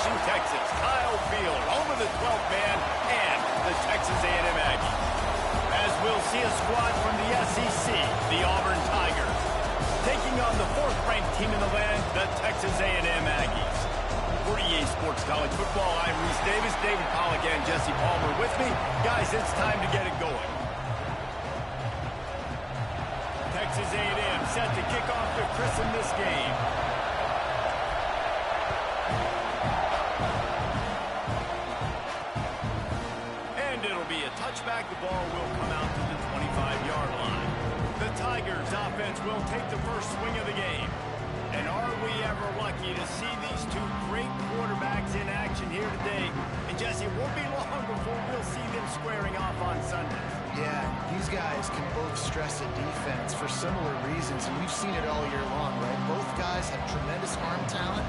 Station, Texas. Kyle Field, home of the 12th man and the Texas A&M Aggies. As we'll see a squad from the SEC, the Auburn Tigers, taking on the 4th-ranked team in the land, the Texas A&M Aggies. For EA Sports College Football, I'm Reese Davis, David Pollack, and Jesse Palmer with me. Guys, it's time to get it going. Texas A&M set to kick off to christen this game. And it'll be a touchback. The ball will come out to the 25-yard line. The Tigers offense will take the first swing of the game. And are we ever lucky to see these two great quarterbacks in action here today? And Jesse, it won't be long before we'll see them squaring off on Sunday. Yeah, these guys can both stress a defense for similar reasons, and we've seen it all year long, right? Both guys have tremendous arm talent.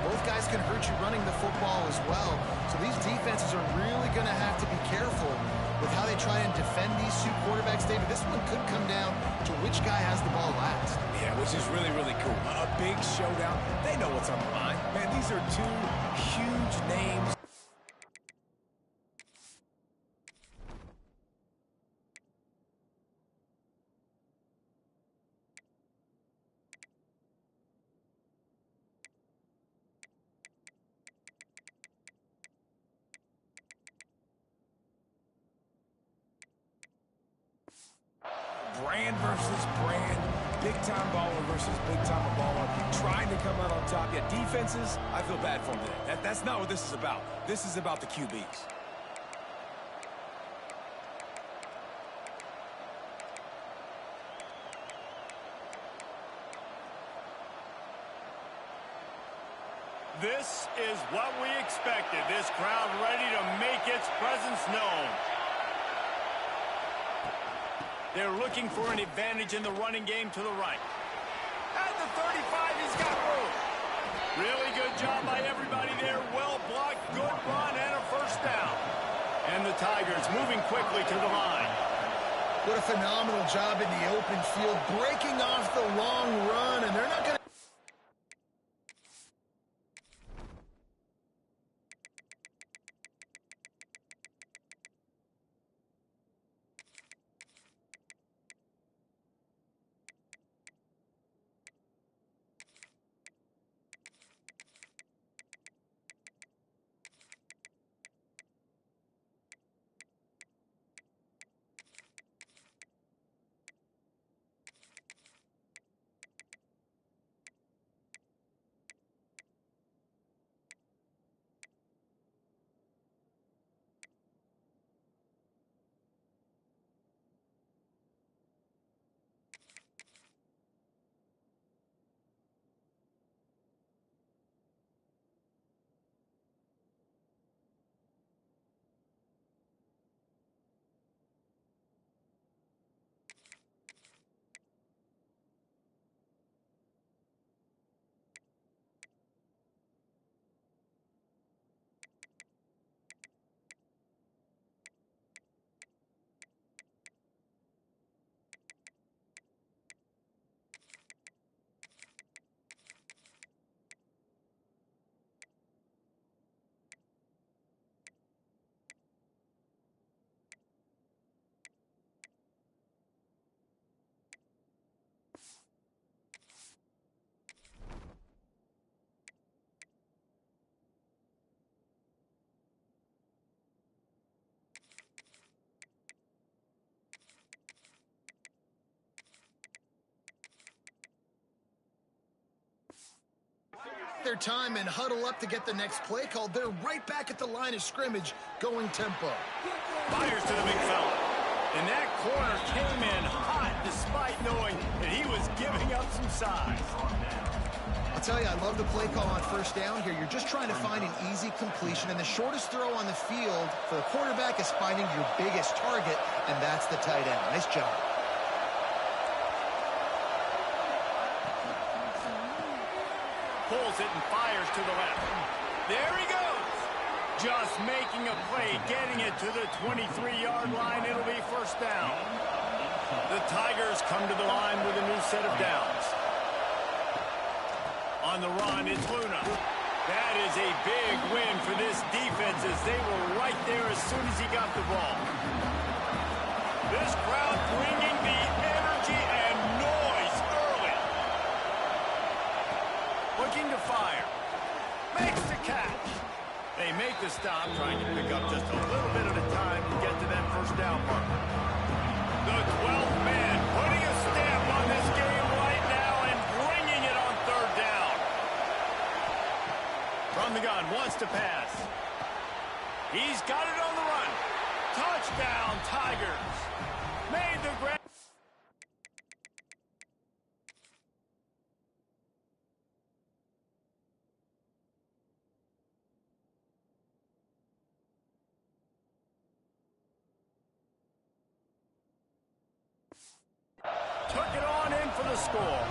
Both guys can hurt you running the football as well. So these defenses are really going to have to be careful with how they try and defend these two quarterbacks, David. This one could come down to which guy has the ball last. Yeah, which is really, really cool. A big showdown. They know what's on the line. Man, these are two huge names. Brand versus brand, big-time baller versus big-time baller, trying to come out on top. Yeah, defenses, I feel bad for them today. That's not what this is about. This is about the QBs. This is what we expected. This crowd ready to make its presence known. They're looking for an advantage in the running game to the right. At the 35, he's got room. Really good job by everybody there. Well blocked, good run, and a first down. And the Tigers moving quickly to the line. What a phenomenal job in the open field, breaking off the long run, and they're not going to... their time and huddle up to get the next play called. They're right back at the line of scrimmage, going tempo. Fires to the big fella. And that corner came in hot despite knowing that he was giving up some size. I'll tell you, I love the play call on first down here. You're just trying to find an easy completion, and the shortest throw on the field for the quarterback is finding your biggest target, and that's the tight end. Nice job. Pulls it and fires to the left. There he goes. Just making a play, getting it to the 23-yard line. It'll be first down. The Tigers come to the line with a new set of downs. On the run, it's Luna. That is a big win for this defense as they were right there as soon as he got the ball. This crowd bringing the energy and noise early. Looking to fire. Makes the catch. They make the stop, trying to pick up just a little bit at a time to get to that first down marker. The 12th man putting a stamp on this game right now and bringing it on third down. From the gun, wants to pass. He's got it on the run. Touchdown, Tigers. Made the grab. Took it on in for the score.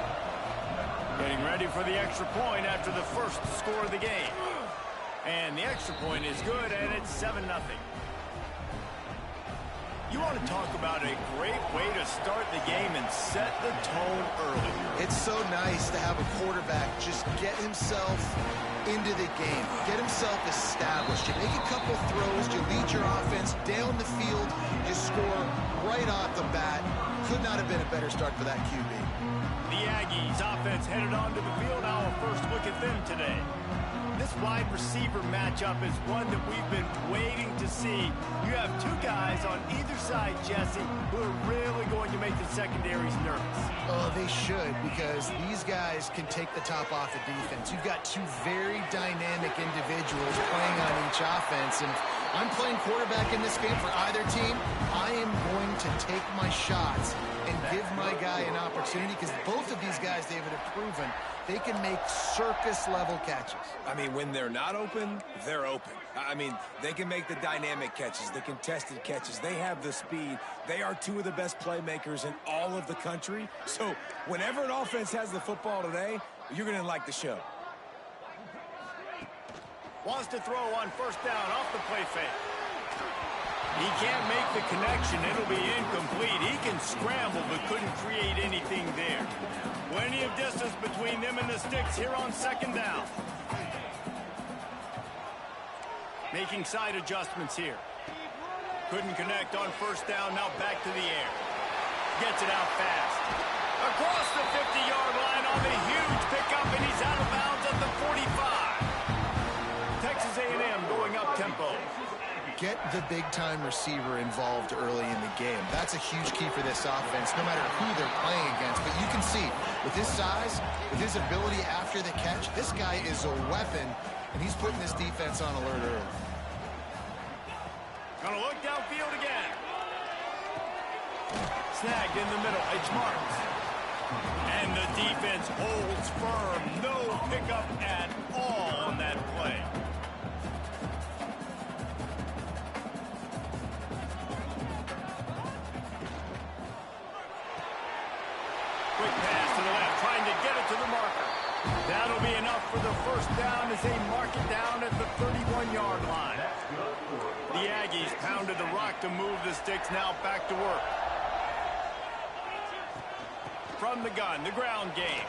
Getting ready for the extra point after the first score of the game. And the extra point is good, and it's 7-0. You want to talk about a great way to start the game and set the tone early. It's so nice to have a quarterback just get himself into the game, get himself established. You make a couple throws, you lead your offense down the field, you score right off the bat. Could not have been a better start for that QB. The Aggies offense headed onto the field. Now a first look at them today. This wide receiver matchup is one that we've been waiting to see. You have two guys on either side, Jesse, who are really going to make the secondaries nervous. Oh, they should, because these guys can take the top off the defense. You've got two very dynamic individuals playing on each offense, and if I'm playing quarterback in this game for either team, I am going to take my shots and give my guy an opportunity, because both of these guys, David, have proven they can make circus-level catches. I mean, when they're not open, they're open. I mean, they can make the dynamic catches, the contested catches. They have the speed. They are two of the best playmakers in all of the country. So whenever an offense has the football today, you're going to like the show. Wants to throw on first down off the play fake. He can't make the connection. It'll be incomplete. He can scramble, but couldn't create anything there. Plenty of distance between them and the sticks here on second down. Making side adjustments here. Couldn't connect on first down. Now back to the air. Gets it out fast. Across the 50-yard line on the huge pickup, and he's out of bounds at the 45. Texas A&M going up tempo. Get the big-time receiver involved early in the game. That's a huge key for this offense, no matter who they're playing against. But you can see, with his size, with his ability after the catch, this guy is a weapon, and he's putting this defense on alert early. Gonna look downfield again. Snagged in the middle. It's Marks. And the defense holds firm. No pickup at all on that play. Quick pass to the left, trying to get it to the marker. That'll be enough for the first down as they mark it down at the 31-yard line. The Aggies pounded the rock to move the sticks, now back to work. From the gun, the ground game.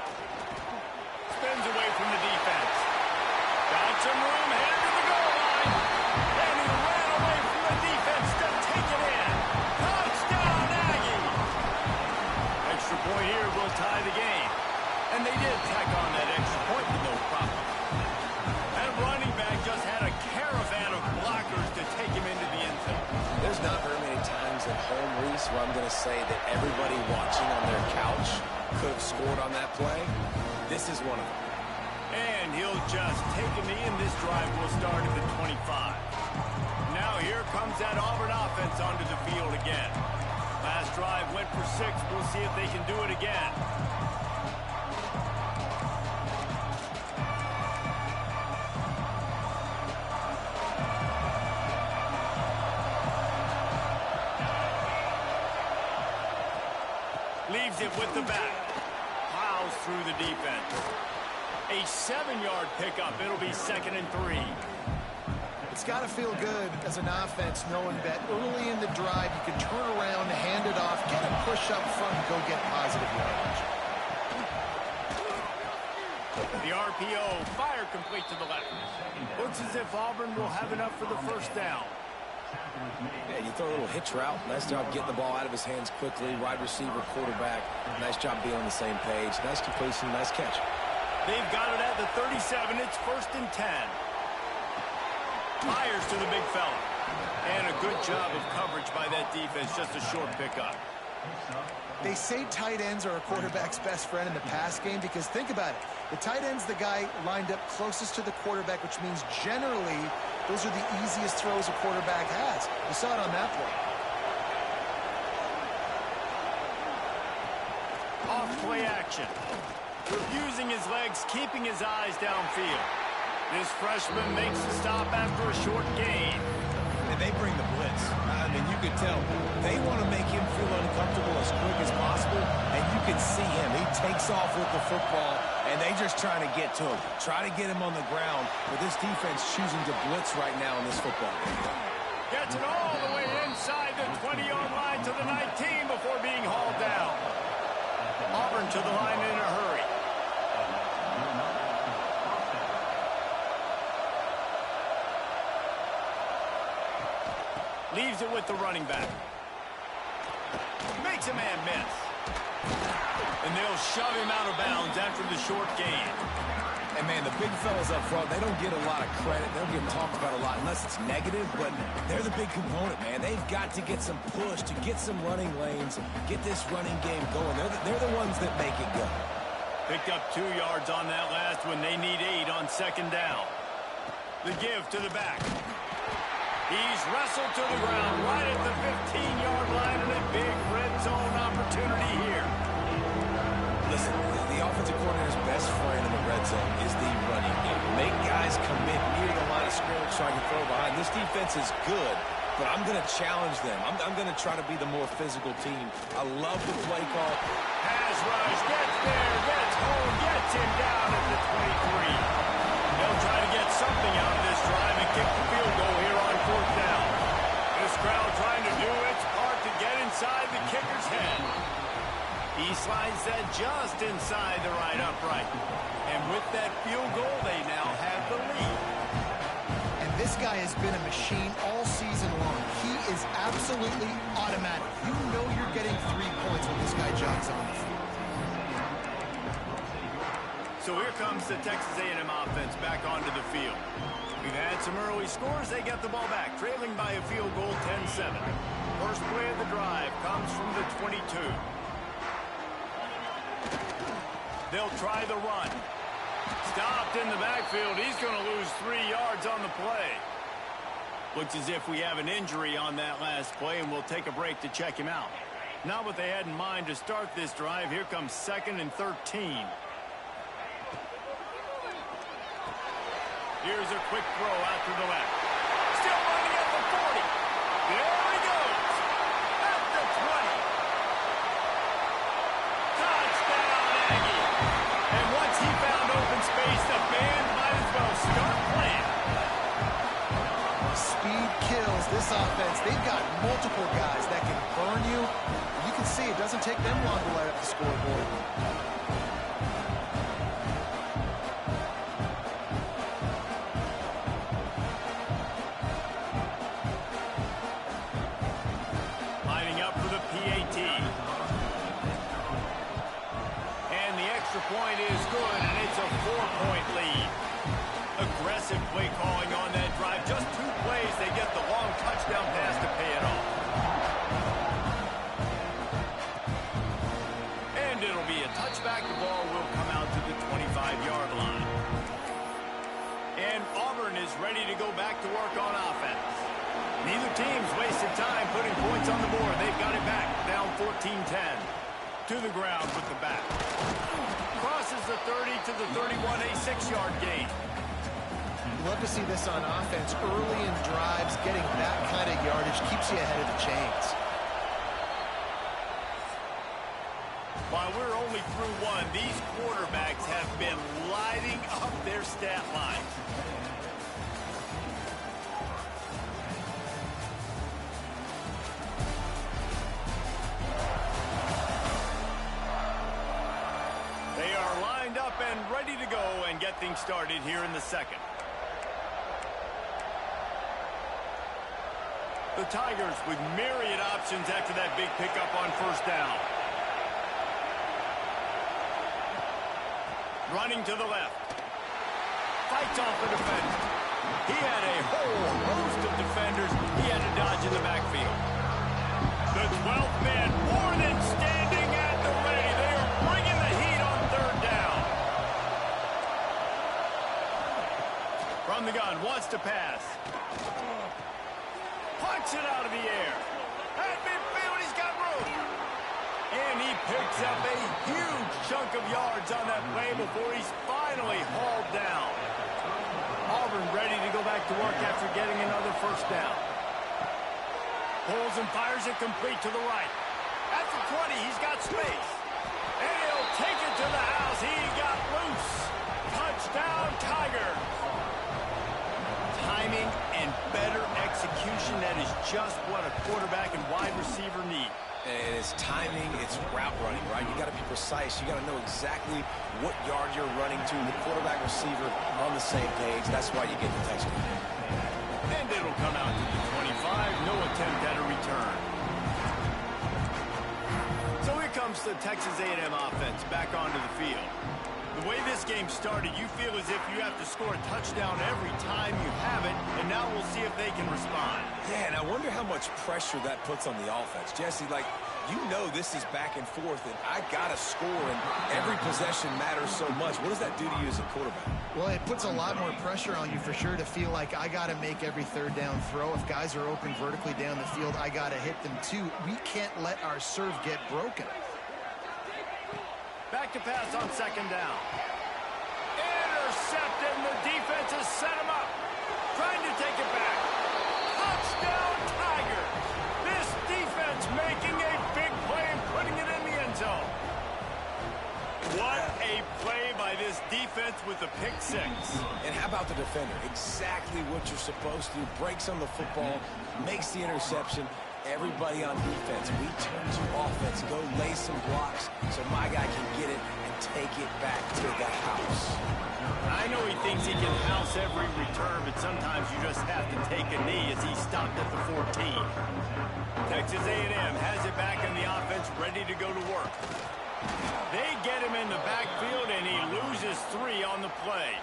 Spins away from the defense. Got some room, headed to the goal line. And he ran away from the defense to take it in. Touchdown, Aggies! Extra point here will tie the game. And they did tack on that extra point with no problem. That running back just had a caravan of blockers to take him into the end zone. There's not very many times at home, Reese, where I'm going to say that everybody watching on their couch could have scored on that play. This is one of them. And he'll just take a knee, and this drive will start at the 25. Now here comes that Auburn offense onto the field again. Last drive went for 6. We'll see if they can do it again. Leaves it with the back. Plows through the defense. A 7-yard pickup. It'll be 2nd and 3. It's got to feel good as an offense knowing that early in the drive you can turn around, hand it off, get a push up front, and go get positive yardage. The RPO fires. fire complete to the left. Looks as if Auburn will have enough for the first down. Yeah, you throw a little hitch route. Nice job getting the ball out of his hands quickly. Wide receiver, quarterback. Nice job being on the same page. Nice completion, nice catch. They've got it at the 37. It's 1st and 10. Fires to the big fella. And a good job of coverage by that defense. Just a short pickup. They say tight ends are a quarterback's best friend in the pass game because think about it. The tight end's the guy lined up closest to the quarterback, which means generally those are the easiest throws a quarterback has. You saw it on that play. Off play action. Using his legs, keeping his eyes downfield. This freshman makes the stop after a short gain. And they bring the blitz. I mean, you could tell they want to make him feel uncomfortable as quick as possible, and you can see him. He takes off with the football, and they just trying to get to him, try to get him on the ground, but this defense choosing to blitz right now in this football game. Gets it all the way inside the 20-yard line to the 19 before being hauled down. Auburn to the line in a hurry. Leaves it with the running back. Makes a man miss. And they'll shove him out of bounds after the short gain. And, man, the big fellas up front, they don't get a lot of credit. They don't get talked about a lot unless it's negative, but they're the big component, man. They've got to get some push to get some running lanes, get this running game going. They're the ones that make it go. Picked up 2 yards on that last one. They need 8 on 2nd down. The give to the back. He's wrestled to the ground right at the 15-yard line, and a big red zone opportunity here. Listen, the offensive coordinator's best friend in the red zone is the running game. Make guys commit near the line of scrimmage so I can throw behind. This defense is good, but I'm going to challenge them. I'm going to try to be the more physical team. I love the play call. Pass rush, gets there, gets home, gets him down at the 23. They'll try to get something out of this drive and kick the field goal here on 4th down. This crowd trying to do its part to get inside the kicker's head. He slides that just inside the right upright. And with that field goal, they now have the lead. And this guy has been a machine all season long. He is absolutely automatic. You know you're getting 3 points when this guy jogs on the field. So here comes the Texas A&M offense back onto the field. We've had some early scores. They get the ball back, trailing by a field goal 10-7. First play of the drive comes from the 22. They'll try the run. Stopped in the backfield. He's going to lose 3 yards on the play. Looks as if we have an injury on that last play, and we'll take a break to check him out. Not what they had in mind to start this drive. Here comes 2nd and 13. Here's a quick throw out to the left. Still running at the 40. There he goes. At the 20. Touchdown, Aggie. And once he found open space, the band might as well start playing. Speed kills this offense. They've got multiple guys that can burn you. You can see it doesn't take them long to light up the scoreboard. Point is good, and it's a 4-point lead. Aggressive play calling on that drive. Just 2 plays, they get the long touchdown pass to pay it off. And it'll be a touchback. The ball will come out to the 25-yard line. And Auburn is ready to go back to work on offense. Neither team's wasted time putting points on the board. They've got it back, down 14-10. To the ground with the back. Crosses the 30 to the 31, a 6-yard gain. Love to see this on offense. Early in drives, getting that kind of yardage keeps you ahead of the chains. While we're only through 1, these quarterbacks have been lighting up their stat lines. They are lined up and ready to go and get things started here in the second. The Tigers with myriad options after that big pickup on first down. Running to the left. Fights off the defender. He had a whole host of defenders he had to dodge in the backfield. The 12th man more than standing at the ready. They are bringing the heat on third down. From the gun, wants to pass. Punch it out of the air. At midfield, he's got room. And he picks up a huge chunk of yards on that play before he's finally hauled down. Auburn ready to go back to work after getting another first down. Pulls and fires it complete to the right. At the 20, he's got space. And he'll take it to the house. He got loose. Touchdown, Tigers. Timing and better execution, that is just what a quarterback and wide receiver need. And it's timing, it's route running, right? You got to be precise. You got to know exactly what yard you're running to. The quarterback receiver on the same page. That's why you get the touchdown. And it'll come out to the 25. No attempt at a return. So here comes the Texas A&M offense back onto the field. The way this game started, you feel as if you have to score a touchdown every time you have it, and now we'll see if they can respond. Yeah, and I wonder how much pressure that puts on the offense. Jesse, like, you know this is back and forth, and I got to score, and every possession matters so much. What does that do to you as a quarterback? Well, it puts a lot more pressure on you for sure to feel like I got to make every third down throw. If guys are open vertically down the field, I got to hit them too. We can't let our serve get broken. Back to pass on second down. Intercepted, and the defense has set him up. Trying to take it back. Touchdown, Tigers. This defense making a big play and putting it in the end zone. What a play by this defense with the pick six. And how about the defender? Exactly what you're supposed to do. Breaks on the football, makes the interception. Everybody on defense, we turn to offense. Go lay some blocks so my guy can get it and take it back to the house. I know he thinks he can house every return, but sometimes you just have to take a knee as he stopped at the 14. Texas A&M has it back in the offense, ready to go to work. They get him in the backfield, and he loses 3 on the play.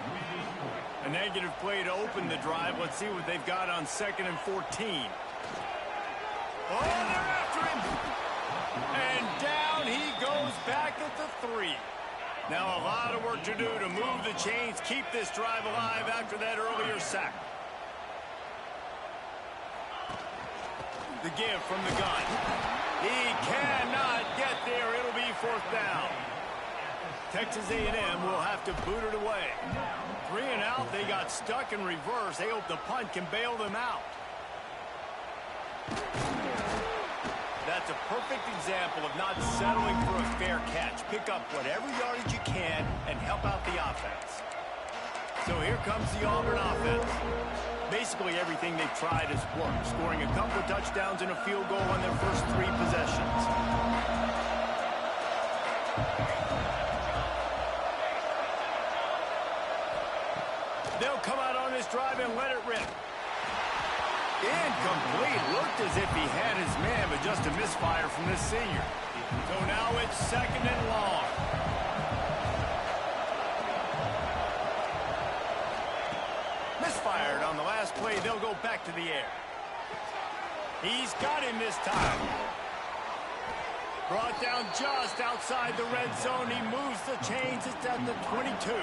A negative play to open the drive. Let's see what they've got on 2nd and 14. Oh, they're after him. And down he goes back at the 3. Now a lot of work to do to move the chains, keep this drive alive after that earlier sack. The give from the gun. He cannot get there. It'll be 4th down. Texas A&M will have to boot it away. 3 and out. They got stuck in reverse. They hope the punt can bail them out. That's a perfect example of not settling for a fair catch. Pick up whatever yardage you can and help out the offense. So here comes the Auburn offense. Basically everything they've tried has worked, scoring a couple of touchdowns and a field goal on their first 3 possessions. They'll come out on this drive and let it rip. Incomplete. Looked as if he had his man, but just a misfire from this senior. So now it's 2nd and long. Misfired on the last play. They'll go back to the air. He's got him this time. Brought down just outside the red zone. He moves the chains. It's at the 22.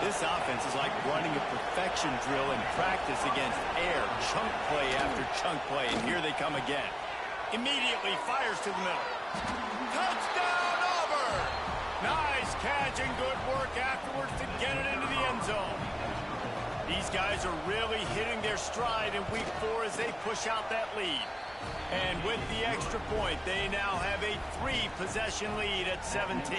This offense is like running a perfection drill in practice against air. Chunk play after chunk play, and here they come again. Immediately fires to the middle. Touchdown, Auburn! Nice catch and good work afterwards to get it into the end zone. These guys are really hitting their stride in week 4 as they push out that lead. And with the extra point, they now have a 3-possession lead at 17.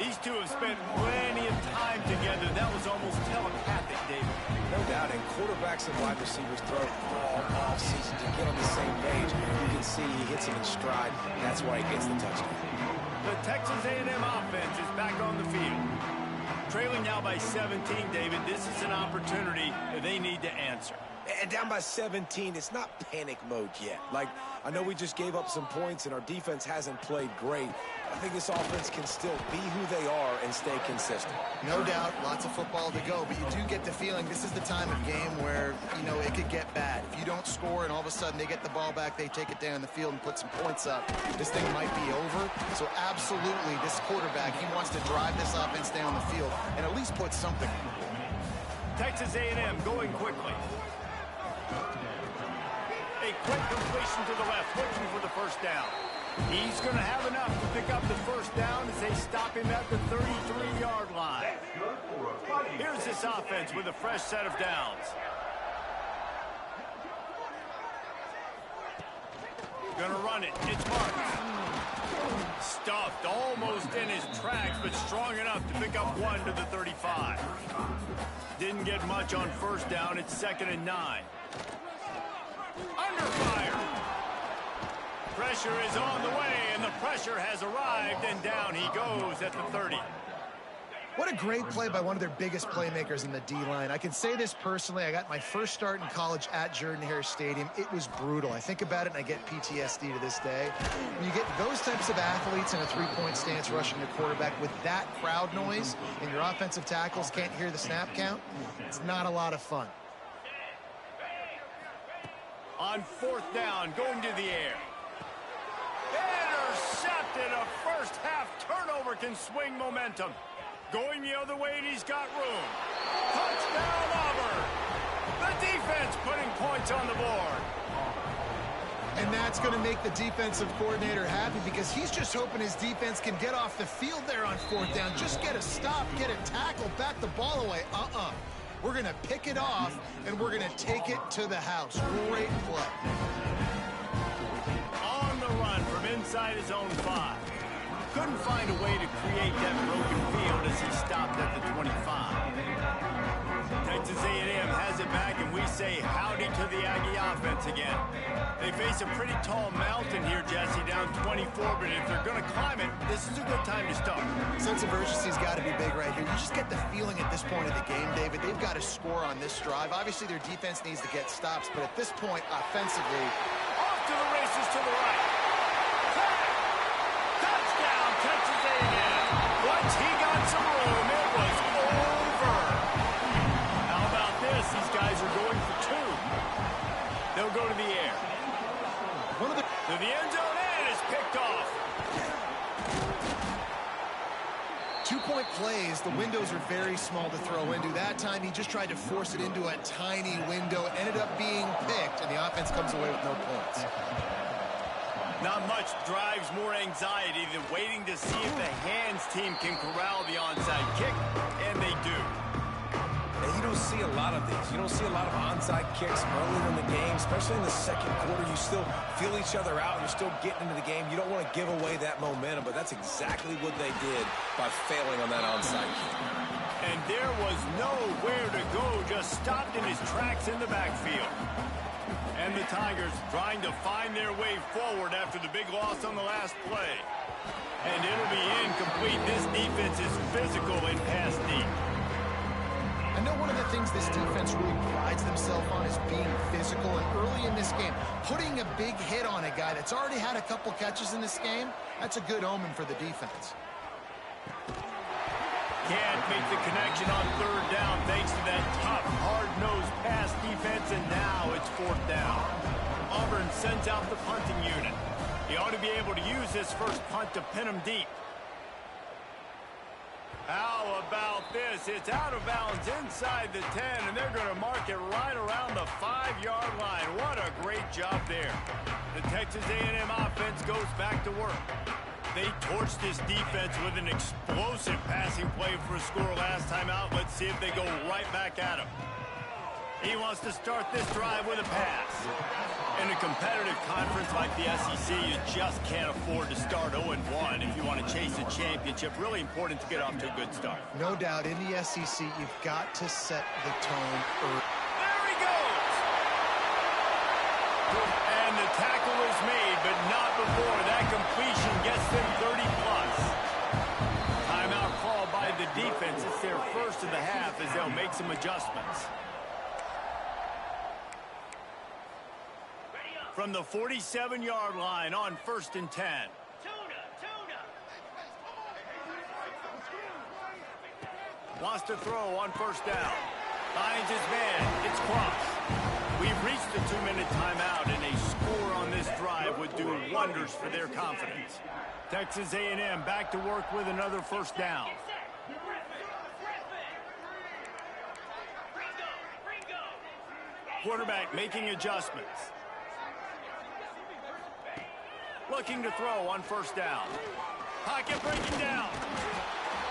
These two have spent plenty of time together. That was almost telepathic, David. No doubt, and quarterbacks and wide receivers throw all offseason to get on the same page. You can see he hits him in stride. That's why he gets the touchdown. The Texas A&M offense is back on the field. Trailing now by 17, David. This is an opportunity that they need to answer. And down by 17, it's not panic mode yet. Like, I know we just gave up some points and our defense hasn't played great. I think this offense can still be who they are and stay consistent. No doubt, lots of football to go, but you do get the feeling this is the time of game where, you know, it could get bad. If you don't score and all of a sudden they get the ball back, they take it down the field and put some points up, this thing might be over. So absolutely, this quarterback, he wants to drive this offense down the field and at least put something. Texas A&M going quickly. A quick completion to the left, looking for the first down. He's going to have enough to pick up the first down as they stop him at the 33-yard line. Here's this offense with a fresh set of downs. Gonna run it. It's Marks. Stuffed almost in his tracks, but strong enough to pick up one to the 35. Didn't get much on first down. It's 2nd and 9. Under fire. Pressure is on the way, and the pressure has arrived, and down he goes at the 30. What a great play by one of their biggest playmakers in the D-line. I can say this personally. I got my first start in college at Jordan-Hare Stadium. It was brutal. I think about it, and I get PTSD to this day. When you get those types of athletes in a three-point stance rushing the quarterback with that crowd noise, and your offensive tackles can't hear the snap count, it's not a lot of fun. On 4th down, going to the air. Intercepted. A first-half turnover can swing momentum. Going the other way, and he's got room. Touchdown, Auburn. The defense putting points on the board. And that's going to make the defensive coordinator happy because he's just hoping his defense can get off the field there on 4th down. Just get a stop, get a tackle, back the ball away. We're going to pick it off, and we're going to take it to the house. Great play. On the run from inside his own 5. Couldn't find a way to create that broken field as he stopped at the 25. Texas A&M has it back, and we say howdy to the Aggie offense again. They face a pretty tall mountain here, Jesse, down 24, but if they're going to climb it, this is a good time to start. Sense of urgency's got to be big right here. You just get the feeling at this point of the game, David, they've got to score on this drive. Obviously, their defense needs to get stops, but at this point, offensively, off to the races to the right. Touchdown, Texas A&M. Once he got some room, it was over. How about this? These guys are going for 2. They'll go to the air. To the end zone, and is picked off. 2-point plays, the windows are very small to throw into. That time, he just tried to force it into a tiny window, ended up being picked, and the offense comes away with no points. Not much drives more anxiety than waiting to see if the hands team can corral the onside kick, and they do. And you don't see a lot of these. You don't see a lot of onside kicks early in the game, especially in the second quarter. You still feel each other out. You're still getting into the game. You don't want to give away that momentum, but that's exactly what they did by failing on that onside kick. And there was nowhere to go, just stopped in his tracks in the backfield. And the Tigers trying to find their way forward after the big loss on the last play. And it'll be incomplete. This defense is physical in pass deep. I know one of the things this defense really prides themselves on is being physical, and early in this game, putting a big hit on a guy that's already had a couple catches in this game, that's a good omen for the defense. Can't make the connection on 3rd down thanks to that tough, hard-nosed pass defense, and now it's 4th down. Auburn sends out the punting unit. He ought to be able to use this first punt to pin him deep. How about this? It's out of bounds inside the 10, and they're going to mark it right around the 5-yard line. What a great job there. The Texas A&M offense goes back to work. They torched this defense with an explosive passing play for a score last time out. Let's see if they go right back at him. He wants to start this drive with a pass. In a competitive conference like the SEC, you just can't afford to start 0-1 if you want to chase a championship. Really important to get off to a good start. No doubt, in the SEC, you've got to set the tone early. There he goes! And the tackle is made, but not before. That completion gets them 30+. offense, it's their first of the half as they'll make some adjustments. From the 47-yard line on 1st and 10. Wants to throw on 1st down. Finds his man. It's crossed. We've reached the 2-minute timeout, and a score on this drive would do wonders for their confidence. Texas A&M back to work with another 1st down. Quarterback making adjustments. Looking to throw on 1st down. Pocket breaking down.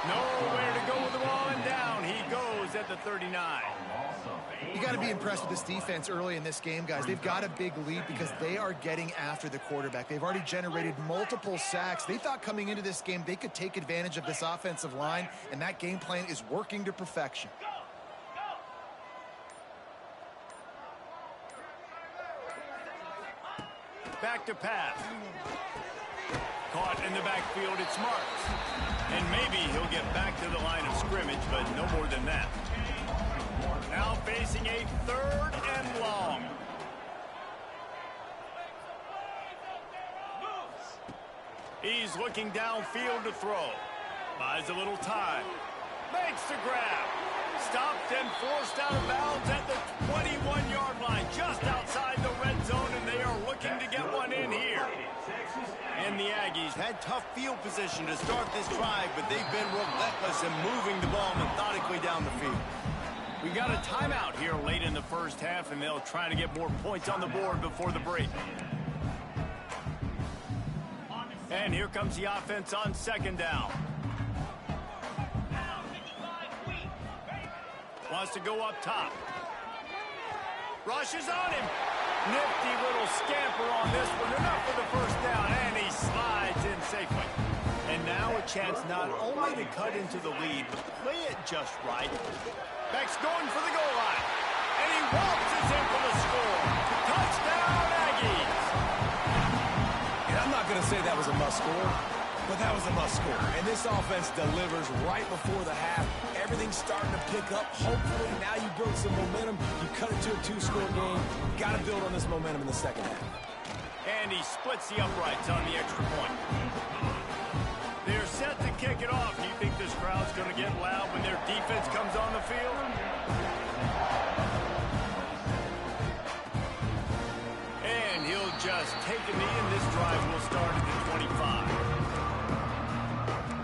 Nowhere to go with the ball, and down he goes at the 39. You got to be impressed with this defense early in this game, guys. They've got a big lead because they are getting after the quarterback. They've already generated multiple sacks. They thought coming into this game they could take advantage of this offensive line, and that game plan is working to perfection. Back to pass. Caught in the backfield, it's Marks. And maybe he'll get back to the line of scrimmage, but no more than that. Now facing a 3rd and long. He's looking downfield to throw. Buys a little time. Makes the grab. Stopped and forced out of bounds at the 21-yard line, just outside the red zone, and they are looking to get one in here. And the Aggies had tough field position to start this drive, but they've been relentless in moving the ball methodically down the field. We got a timeout here late in the 1st half, and they'll try to get more points on the board before the break. And here comes the offense on 2nd down. Wants to go up top. Rushes on him. Nifty little scamper on this one. Enough for the 1st down, and he slides in safely. And now a chance not only to cut into the lead, but play it just right. Beck's going for the goal line. And he waltzes in for the score. Touchdown, Aggies. And I'm not going to say that was a must score, but that was a must score. And this offense delivers right before the half. Everything's starting to pick up. Hopefully now you build some momentum. You cut it to a 2-score game. Got to build on this momentum in the 2nd half. And he splits the uprights on the extra point. They're set to kick it off. Do you think this crowd's going to get loud when their defense comes on the field? And he'll just take a knee, and this drive will start at the 25.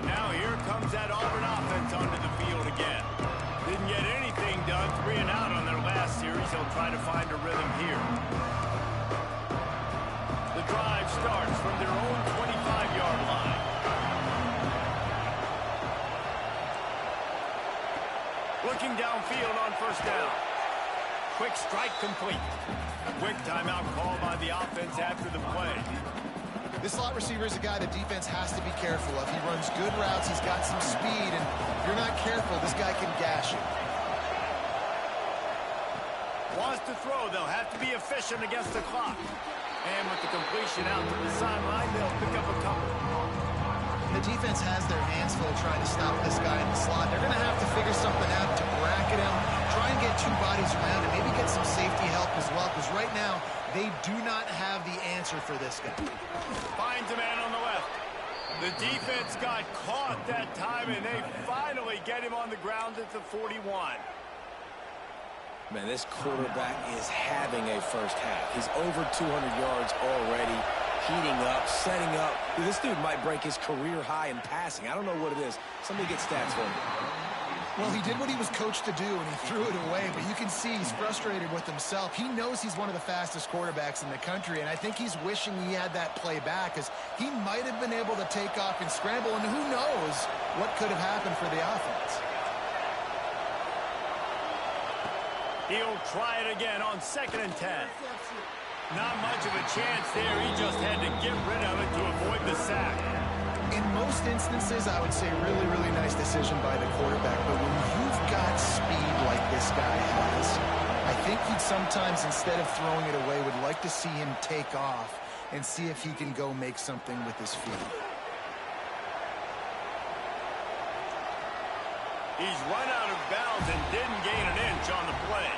Now here comes that Auburn offense onto the field again. Didn't get anything done, 3 and out on their last series. They'll try to find a rhythm here. The drive starts from their own 25-yard line. Looking downfield on 1st down. Quick strike complete. Quick timeout call by the offense after the play. This slot receiver is a guy the defense has to be careful of. He runs good routes, he's got some speed, and if you're not careful, this guy can gash you. Wants to throw, they'll have to be efficient against the clock. And with the completion out to the sideline, they'll pick up a couple. The defense has their hands full trying to stop this guy in the slot. They're going to have to figure something out to bracket him, try and get 2 bodies around him, maybe get some safety help as well, because right now, they do not have the answer for this guy. Finds a man on the left. The defense got caught that time, and they finally get him on the ground at the 41. Man, this quarterback is having a 1st half. He's over 200 yards already, heating up, setting up. This dude might break his career high in passing. I don't know what it is. Somebody get stats for me. Well, he did what he was coached to do, and he threw it away, but you can see he's frustrated with himself. He knows he's one of the fastest quarterbacks in the country, and I think he's wishing he had that play back, because he might have been able to take off and scramble, and who knows what could have happened for the offense. He'll try it again on 2nd and 10. Not much of a chance there. He just had to get rid of it to avoid the sack. In most instances, I would say really, really nice decision by the quarterback. But when you've got speed like this guy has, I think he'd sometimes, instead of throwing it away, would like to see him take off and see if he can go make something with his feet. He's run out of bounds and didn't gain an inch on the play.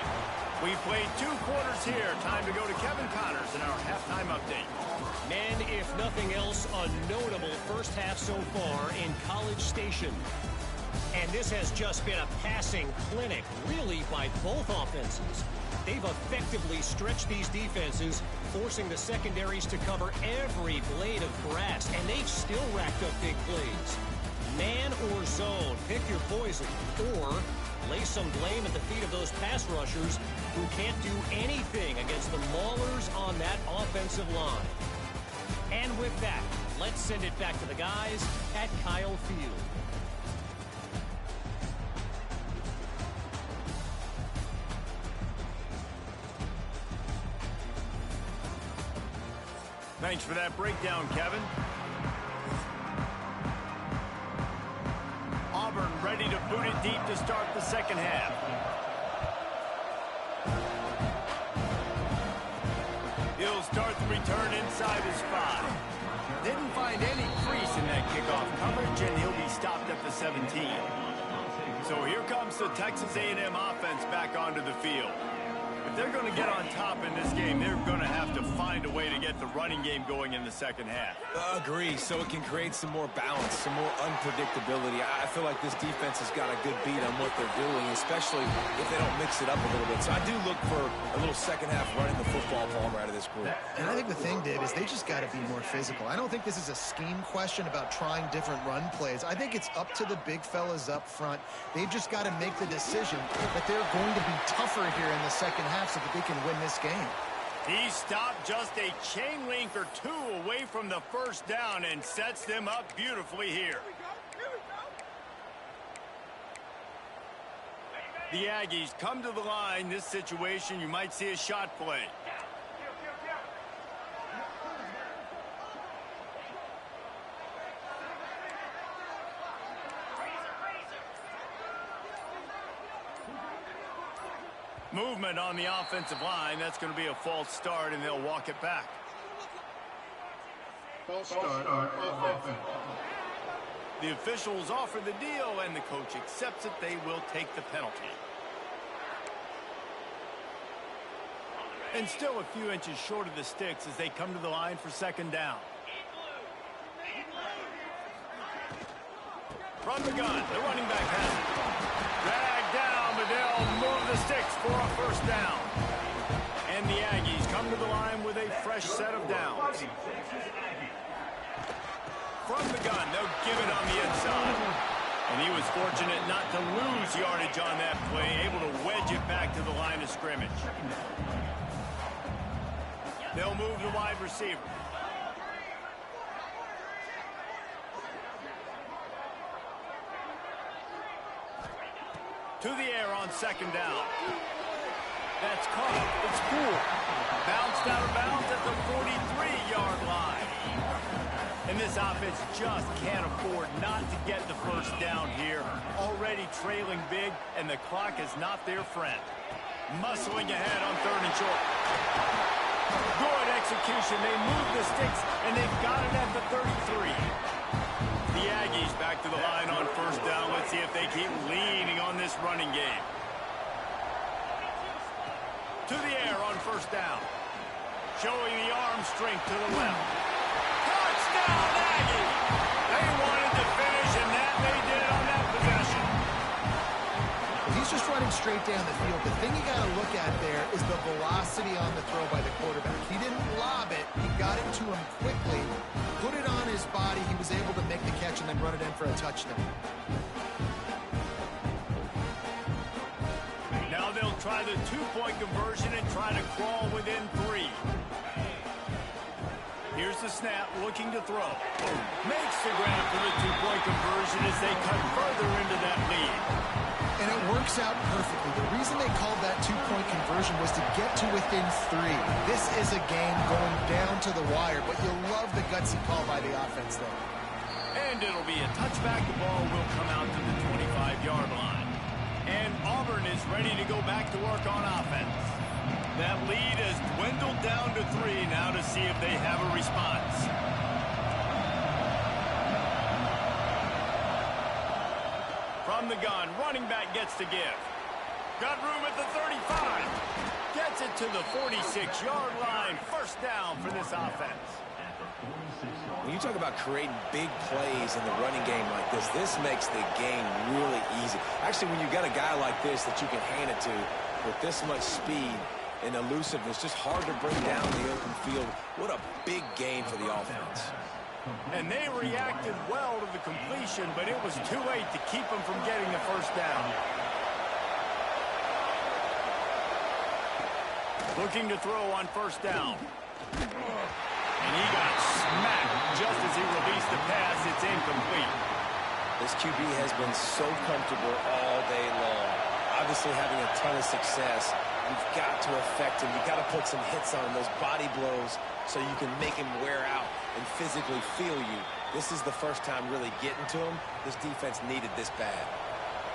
We played 2 quarters here. Time to go to Kevin Connors in our halftime update. Men, if nothing else, a notable first half so far in College Station. And this has just been a passing clinic, really, by both offenses. They've effectively stretched these defenses, forcing the secondaries to cover every blade of grass, and they've still racked up big plays. Man or zone, pick your poison, or lay some blame at the feet of those pass rushers who can't do anything against the maulers on that offensive line. And with that, let's send it back to the guys at Kyle Field. Thanks for that breakdown, Kevin. Auburn ready to boot it deep to start the second half. He'll start the return inside his 5. Didn't find any crease in that kickoff coverage, and he'll be stopped at the 17. So here comes the Texas A&M offense back onto the field. If they're going to get on top in this game, they're going to have to find a way to get the running game going in the second half. Agree, so it can create some more balance, some more unpredictability. I feel like this defense has got a good beat on what they're doing, especially if they don't mix it up a little bit. So I do look for a little second half running the football ball out of this group. And I think the thing, Dave, is they just got to be more physical. I don't think this is a scheme question about trying different run plays. I think it's up to the big fellas up front. They've just got to make the decision that they're going to be tougher here in the second half so that they can win this game. He stopped just a chain link or 2 away from the first down and sets them up beautifully here. The Aggies come to the line. This situation, you might see a shot play. Movement on the offensive line. That's going to be a false start, and they'll walk it back. False start on offense. The officials offer the deal, and the coach accepts it. They will take the penalty. And still a few inches short of the sticks as they come to the line for second down. From the gun, the running back has it. Dragged down, but they'll move the sticks for a first down. And the Aggies come to the line with a fresh set of downs. From the gun, they'll give it on the inside. And he was fortunate not to lose yardage on that play, able to wedge it back to the line of scrimmage. They'll move the wide receiver. To the air on second down. That's caught. It's cool. Bounced out of bounds at the 43-yard line. And this offense just can't afford not to get the first down here. Already trailing big, and the clock is not their friend. Muscling ahead on third and short. Good execution. They move the sticks, and they've got it at the 33. The Aggies back to the line on first down. Let's see if they keep leaning on this running game. To the air on first down. Showing the arm strength to the left. Touchdown, Aggies! They wanted to finish, and that they did on that possession. He's just running straight down the field. The thing you got to look at there is the velocity on the throw by the quarterback. He didn't lob it. He got it to him quickly, put it on his body. He was able to make the catch and then run it in for a touchdown. Now they'll try the two-point conversion and try to crawl within 3. Here's the snap, looking to throw. Makes the grab for the two-point conversion as they cut further into that lead. And it works out perfectly. The reason they called that two-point conversion was to get to within 3. This is a game going down to the wire, but you'll love the gutsy call by the offense there. And it'll be a touchback. The ball will come out to the 25-yard line. And Auburn is ready to go back to work on offense. That lead has dwindled down to 3 now to see if they have a response. From From the gun, running back gets to give. Got room at the 35. Gets it to the 46-yard line. First down for this offense. When you talk about creating big plays in the running game like this makes the game really easy. Actually, when you got a guy like this that you can hand it to with this much speed and elusiveness, just hard to bring down the open field. What a big gain for the offense. And they reacted well to the completion, but it was too late to keep them from getting the first down. Looking to throw on first down. And he got smacked just as he released the pass. It's incomplete. This QB has been so comfortable all day long. Obviously having a ton of success. You've got to affect him. You've got to put some hits on him, those body blows, so you can make him wear out and physically feel you. This is the first time really getting to him. This defense needed this bad.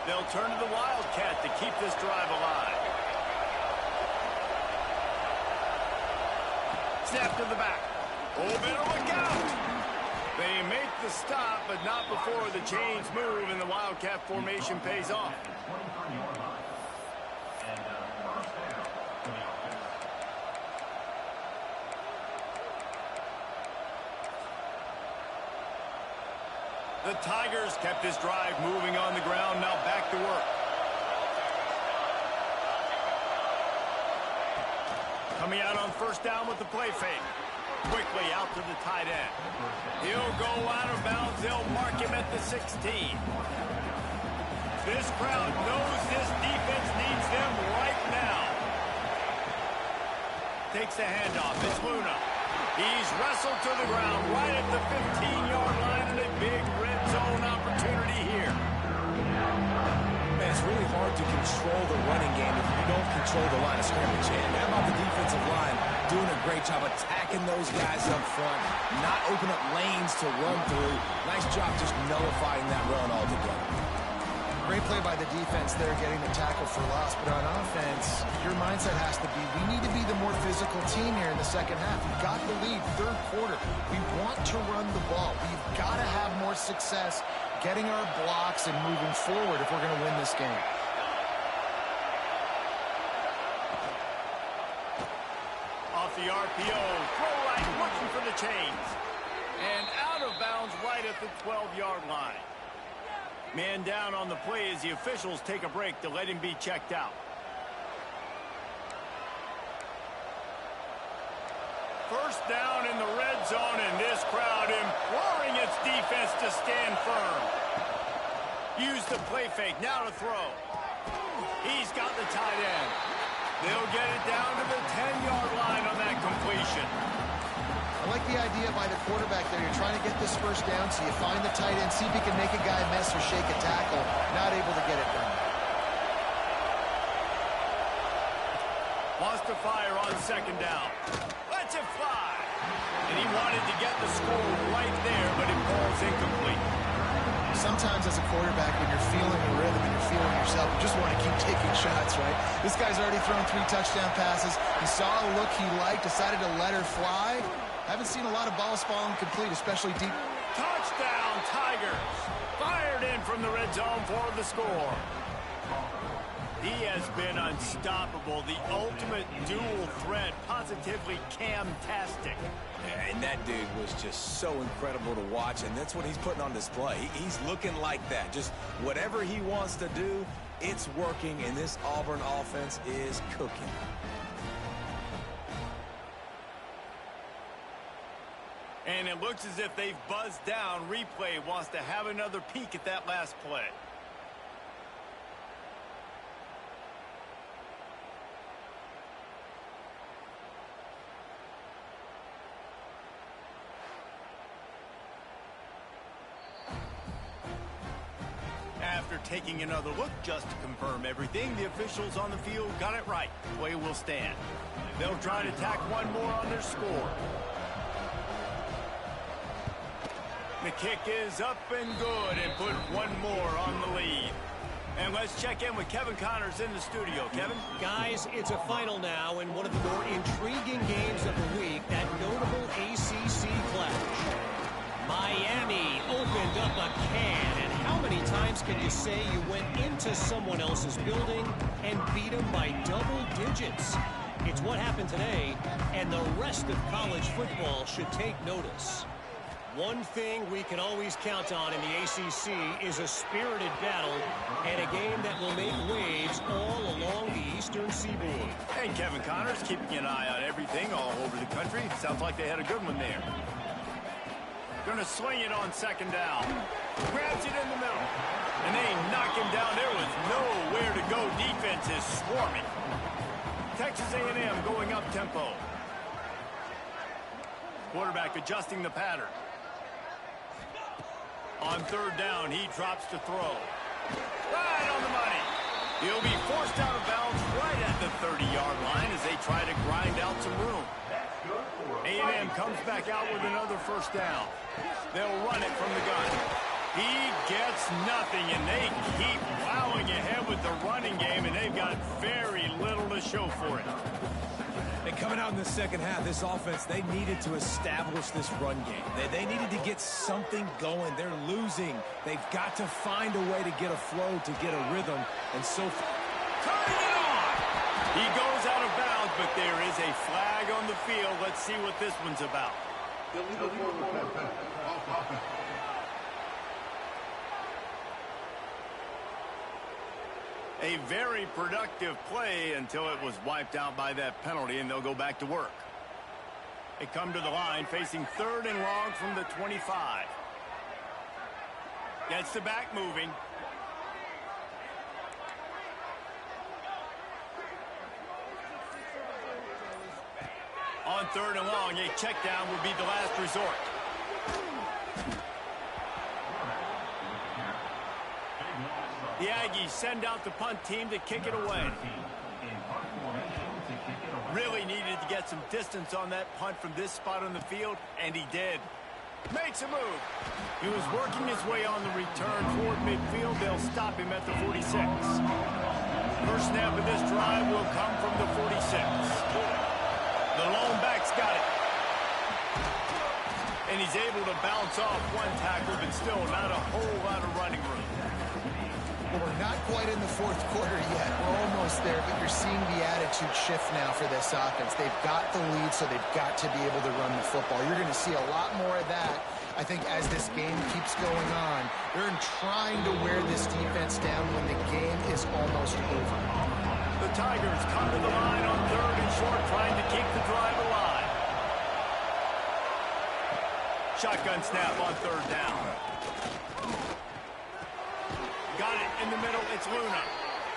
They'll turn to the Wildcat to keep this drive alive. Snap to the back. Oh, better look out. They make the stop, but not before the chains move and the Wildcat formation pays off. The Tigers kept this drive moving on the ground. Now back to work. Coming out on first down with the play fake. Quickly out to the tight end. He'll go out of bounds. They'll mark him at the 16. This crowd knows this defense needs them right now. Takes the handoff. It's Luna. He's wrestled to the ground right at the 15-yard line, and a big red zone opportunity here. Man, it's really hard to control the running game if you don't control the line of scrimmage. And how about the defensive line doing a great job attacking those guys up front, not open up lanes to run through. Nice job just nullifying that run altogether. Great play by the defense there, getting the tackle for loss. But on offense, your mindset has to be, we need to be the more physical team here in the second half. We've got the lead, third quarter. We want to run the ball. We've got to have more success getting our blocks and moving forward if we're going to win this game. Off the RPO, throw right, looking for the chains. And out of bounds right at the 12-yard line. Man down on the play as the officials take a break to let him be checked out. First down in the red zone, and this crowd imploring its defense to stand firm. Use the play fake, now to throw. He's got the tight end. They'll get it down to the 10-yard line on that completion. I like the idea by the quarterback there. You're trying to get this first down, so you find the tight end, see if he can make a guy miss or shake a tackle. Not able to get it done. Wants to fire on second down. Lets it fly. And he wanted to get the score right there, but it falls incomplete. Sometimes as a quarterback, when you're feeling the rhythm and you're feeling yourself, you just want to keep taking shots, right? This guy's already thrown 3 touchdown passes. He saw a look he liked, decided to let her fly. Haven't seen a lot of balls falling complete, especially deep. Touchdown, Tigers. Fired in from the red zone for the score. He has been unstoppable. The ultimate dual threat, positively Cam-tastic. Yeah, and that dude was just so incredible to watch, and that's what he's putting on display. He's looking like that. Just whatever he wants to do, it's working, and this Auburn offense is cooking. And it looks as if they've buzzed down. Replay wants to have another peek at that last play. After taking another look just to confirm everything, the officials on the field got it right. Play will stand. They'll try to tack one more on their score. The kick is up and good and put one more on the lead. And let's check in with Kevin Connors in the studio. Kevin? Guys, it's a final now in one of the more intriguing games of the week, that notable ACC clash. Miami opened up a can, and how many times times can you say you went into someone else's building and beat them by double digits? It's what happened today, and the rest of college football should take notice. One thing we can always count on in the ACC is a spirited battle and a game that will make waves all along the Eastern Seaboard. And Kevin Connors keeping an eye on everything all over the country. Sounds like they had a good one there. Going to swing it on second down. Grabs it in the middle. And they knock him down. There was nowhere to go. Defense is swarming. Texas A&M going up tempo. Quarterback adjusting the pattern. On third down, he drops to throw. Right on the money. He'll be forced out of bounds right at the 30-yard line as they try to grind out some room. A&M comes back out with another first down. They'll run it from the gun. He gets nothing, and they keep plowing ahead with the running game, and they've got very little to show for it. And coming out in the second half, this offense, they needed to establish this run game. They needed to get something going. They're losing. They've got to find a way to get a flow, to get a rhythm. And so turning it on. He goes out of bounds, but there is a flag on the field. Let's see what this one's about. A very productive play until it was wiped out by that penalty, and they'll go back to work. They come to the line facing third and long from the 25. Gets the back moving. On third and long, a check down would be the last resort. The Aggies send out the punt team to kick it away. Really needed to get some distance on that punt from this spot on the field, and he did. Makes a move. He was working his way on the return toward midfield. They'll stop him at the 46. First snap of this drive will come from the 46. The lone back's got it. And he's able to bounce off one tackle, but still not a whole lot of running room. Well, we're not quite in the fourth quarter yet. We're almost there, but you're seeing the attitude shift now for this offense. They've got the lead, so they've got to be able to run the football. You're going to see a lot more of that, I think, as this game keeps going on. They're trying to wear this defense down when the game is almost over. The Tigers come to the line on third and short, trying to keep the drive alive. Shotgun snap on third down. Got it in the middle. It's Luna.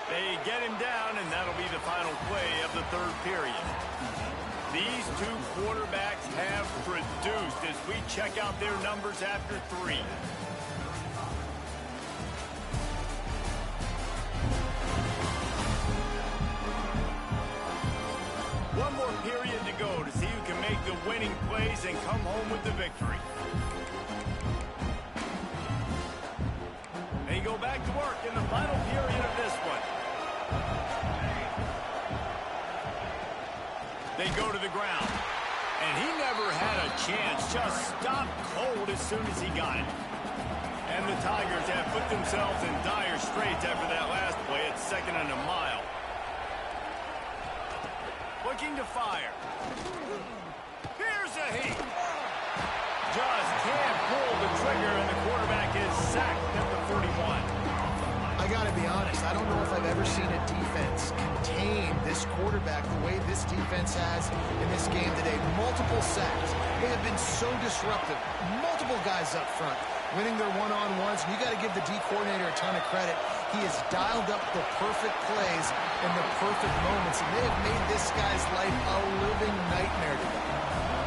They get him down, and that'll be the final play of the third period. These two quarterbacks have produced as we check out their numbers after three. One more period to go to see who can make the winning plays and come home with the victory. They go back to work in the final period of this one. They go to the ground. And he never had a chance. Just stopped cold as soon as he got it. And the Tigers have put themselves in dire straits after that last play. It's second and a mile. Looking to fire. Here's a heat. Just can't pull the trigger, and the quarterback is sacked at the 41. I got to be honest, I don't know if I've ever seen a defense contain this quarterback the way this defense has in this game today. Multiple sacks. They have been so disruptive. Multiple guys up front winning their one-on-ones. And you got to give the D coordinator a ton of credit. He has dialed up the perfect plays in the perfect moments, and they have made this guy's life a living nightmare today.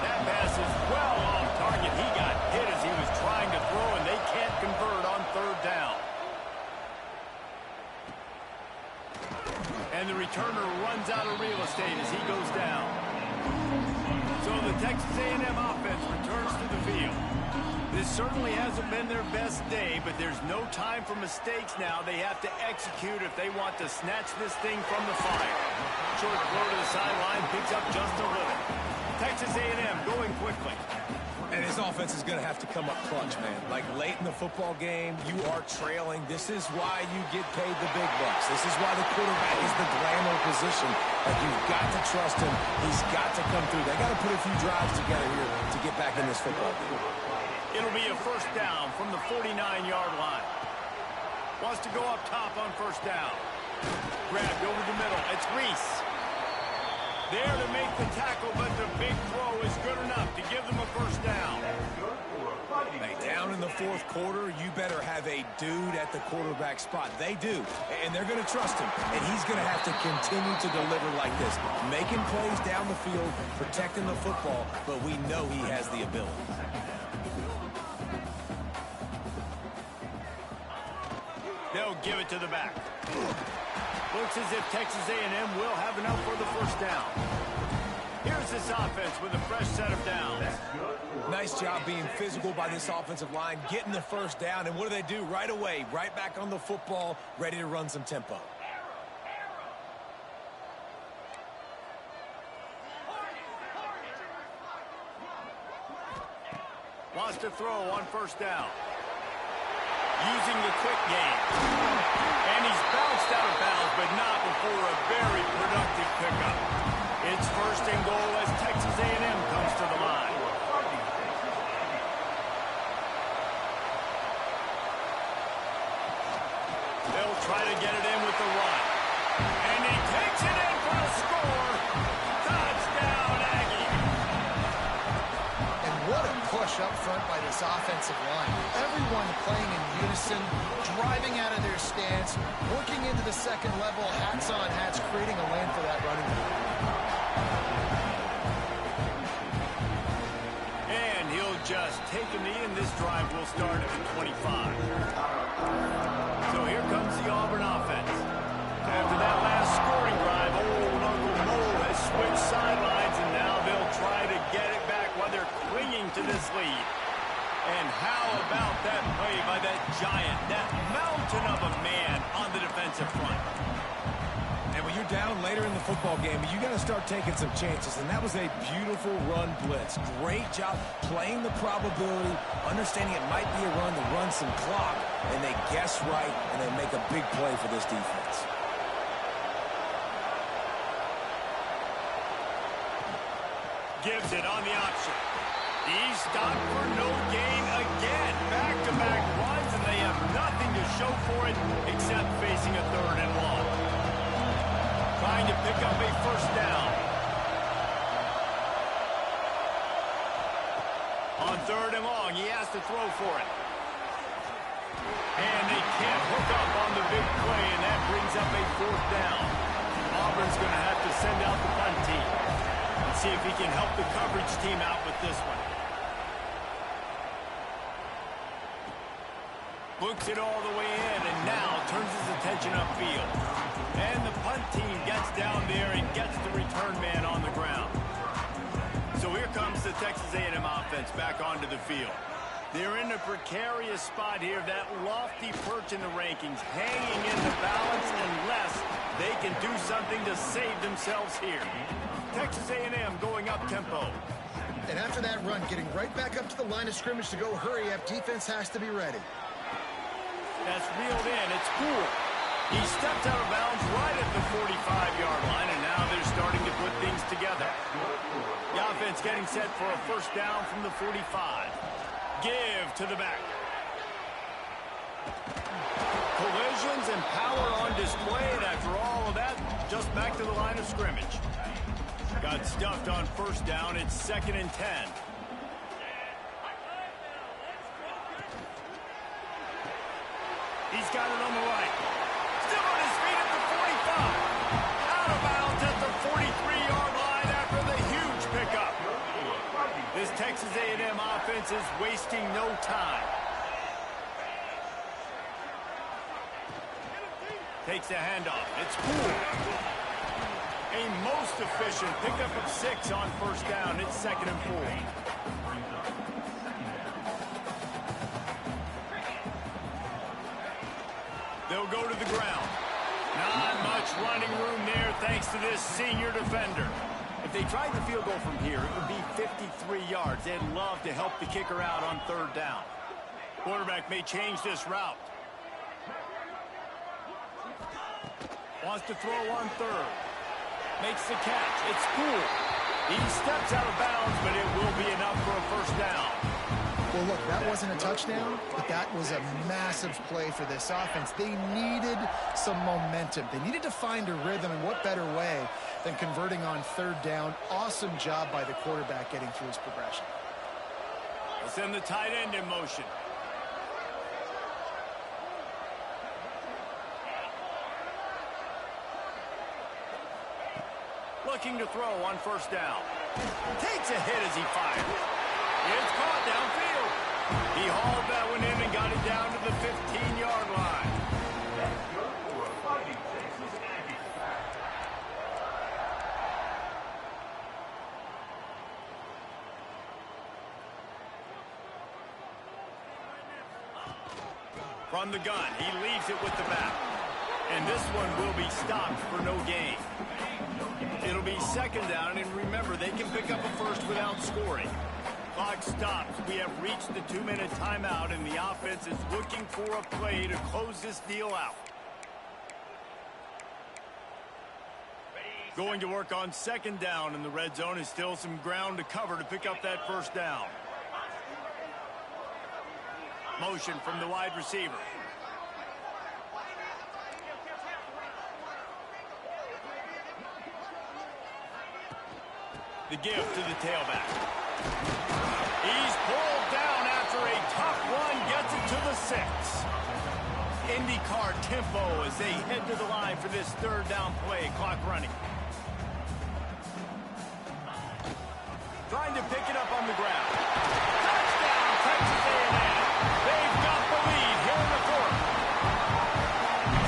That pass is well off target. He got hit as he was trying to throw, and they can't convert on third down. And the returner runs out of real estate as he goes down. So the Texas A&M offense returns to the field. This certainly hasn't been their best day, but there's no time for mistakes now. They have to execute if they want to snatch this thing from the fire. Short throw to the sideline, picks up just a little. Texas A&M going quickly. And his offense is going to have to come up clutch, man. Like late in the football game, you are trailing. This is why you get paid the big bucks. This is why the quarterback is the glamour position. Like you've got to trust him. He's got to come through. They got to put a few drives together here to get back in this football game. It'll be a first down from the 49-yard line. Wants to go up top on first down. Grabbed over the middle. It's Reese. There to make the tackle, but the big throw is good enough to give them a first down. Hey, down in the fourth quarter, you better have a dude at the quarterback spot. They do, and they're going to trust him. And he's going to have to continue to deliver like this, making plays down the field, protecting the football, but we know he has the ability. They'll give it to the back. Looks as if Texas A&M will have enough for the first down. Here's this offense with a fresh set of downs. Nice job being physical by this offensive line, getting the first down. And what do? Right away, right back on the football, ready to run some tempo. Wants to throw on first down. Using the quick game. And he's bounced out of bounds, but not before a very productive pickup. It's first and goal as Texas A&M comes to the line. They'll try to get it in with the run. And he takes it in for a score. Touchdown, Aggie. And what a push up front by this offensive line. Everyone playing in unison, driving out of their stance, working into the second level, hats on hats, creating a lane for that running back. And he'll just take a knee, and this drive will start at the 25. So here comes the Auburn offense. After that last scoring drive, old Uncle Mo has switched sidelines, and now they'll try to get it back while they're clinging to this lead. And how about that play by that giant, that mountain of a man on the defensive front? And when you're down later in the football game, you got to start taking some chances. And that was a beautiful run blitz. Great job playing the probability, understanding it might be a run to run some clock. And they guess right, and they make a big play for this defense. Gives it on the option. He's stopped for no gain again. Back-to-back runs, and they have nothing to show for it except facing a third and long. Trying to pick up a first down. On third and long, he has to throw for it. And they can't hook up on the big play, and that brings up a fourth down. Auburn's going to have to send out the punt team and see if he can help the coverage team out with this one. Looks it all the way in, and now turns his attention upfield. And the punt team gets down there and gets the return man on the ground. So here comes the Texas A&M offense back onto the field. They're in a precarious spot here, that lofty perch in the rankings, hanging in the balance unless they can do something to save themselves here. Texas A&M going up tempo. And after that run, getting right back up to the line of scrimmage to go hurry up, defense has to be ready. That's reeled in. It's cool. He stepped out of bounds right at the 45-yard line, and now they're starting to put things together. The offense getting set for a first down from the 45. Give to the back. Collisions and power on display, and after all of that, just back to the line of scrimmage. Got stuffed on first down. It's 2nd and 10. He's got it on the right. Still on his feet at the 45. Out of bounds at the 43-yard line after the huge pickup. This Texas A&M offense is wasting no time. Takes a handoff. It's cool. A most efficient pickup of 6 on first down. It's 2nd and 4. They'll go to the ground. Not much running room there thanks to this senior defender. If they tried the field goal from here, it would be 53 yards. They'd love to help the kicker out on third down. Quarterback may change this route. Wants to throw on third. Makes the catch. It's cool. He steps out of bounds, but it will be enough for a first down. Well, look, that wasn't a touchdown, but that was a massive play for this offense. They needed some momentum. They needed to find a rhythm, and what better way than converting on third down. Awesome job by the quarterback getting through his progression. We'll send the tight end in motion. Looking to throw on first down. Takes a hit as he fires. It's caught downfield. He hauled that one in and got it down to the 15-yard line. From the gun, he leaves it with the back. And this one will be stopped for no gain. It'll be second down, and remember, they can pick up a first without scoring. Clock stops. We have reached the 2-minute timeout, and the offense is looking for a play to close this deal out. Going to work on second down, and the red zone is still some ground to cover to pick up that first down. Motion from the wide receiver. The give to the tailback. He's pulled down after a tough one, gets it to the 6. IndyCar tempo as they head to the line for this third down play. Clock running. Trying to pick it up on the ground. Touchdown, Texas A&M. They've got the lead here in the fourth.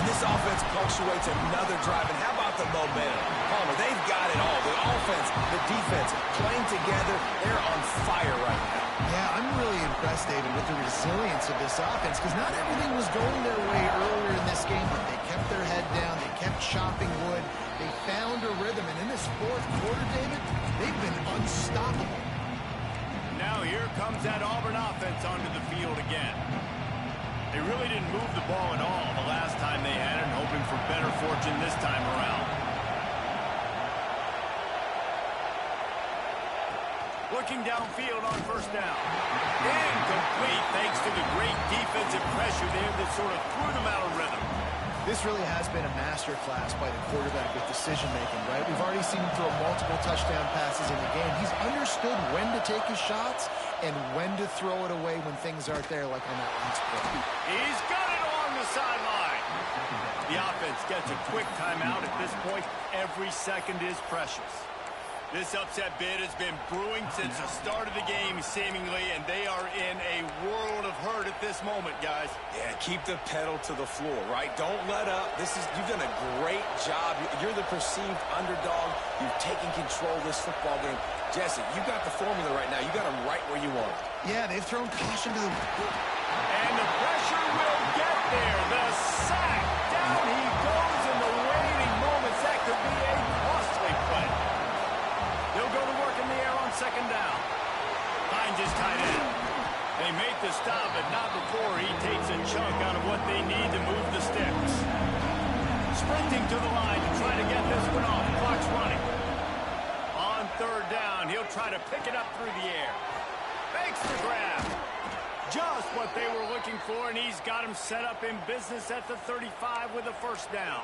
And this offense punctuates another drive. And how about the momentum? Palmer, they've got it all. The offense, the defense, playing together. They're on fire right now. Yeah, I'm really impressed, David, with the resilience of this offense, because not everything was going their way earlier in this game, but they kept their head down. They kept chopping wood. They found a rhythm, and in this fourth quarter, David, they've been unstoppable. Now here comes that Auburn offense onto the field again. They really didn't move the ball at all the last time they had it, and hoping for better fortune this time around. Looking downfield on first down. Incomplete thanks to the great defensive pressure there that sort of threw them out of rhythm. This really has been a masterclass by the quarterback with decision-making, right? We've already seen him throw multiple touchdown passes in the game. He's understood when to take his shots and when to throw it away when things aren't there, like on that last play. He's got it along the sideline. The offense gets a quick timeout. At this point, every second is precious. This upset bid has been brewing since the start of the game, seemingly, and they are in a world of hurt at this moment, guys. Yeah, keep the pedal to the floor, right? Don't let up. You've done a great job. You're the perceived underdog. You've taken control of this football game. Jesse, you got the formula right now. You got them right where you want them. Yeah, they've thrown caution to the... And the pressure will get there. The sack. Down he goes in the waiting moments. That could be a costly play. He'll go to work in the air on second down. Finds his tight end. They make the stop, but not before he takes a chunk out of what they need to move the sticks. Sprinting to the line to try to get this one off. Clock's running. On third down, he'll try to pick it up through the air. Makes the grab. Just what they were looking for, and he's got him set up in business at the 35 with a first down.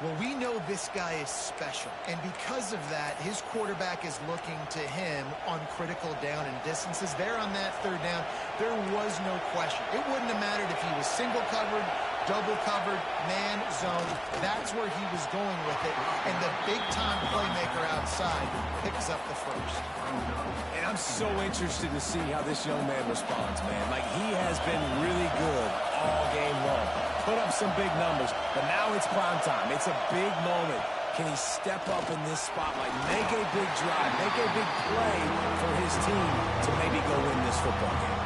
Well, we know this guy is special, and because of that, his quarterback is looking to him on critical down and distances. There on that third down, there was no question. It wouldn't have mattered if he was single covered, double covered, man, zone. That's where he was going with it, and the big-time playmaker outside picks up the first. And I'm so interested to see how this young man responds, man. Like, he has been really good all game long. Put up some big numbers, but now it's prime time. It's a big moment. Can he step up in this spotlight, make a big drive, make a big play for his team to maybe go win this football game?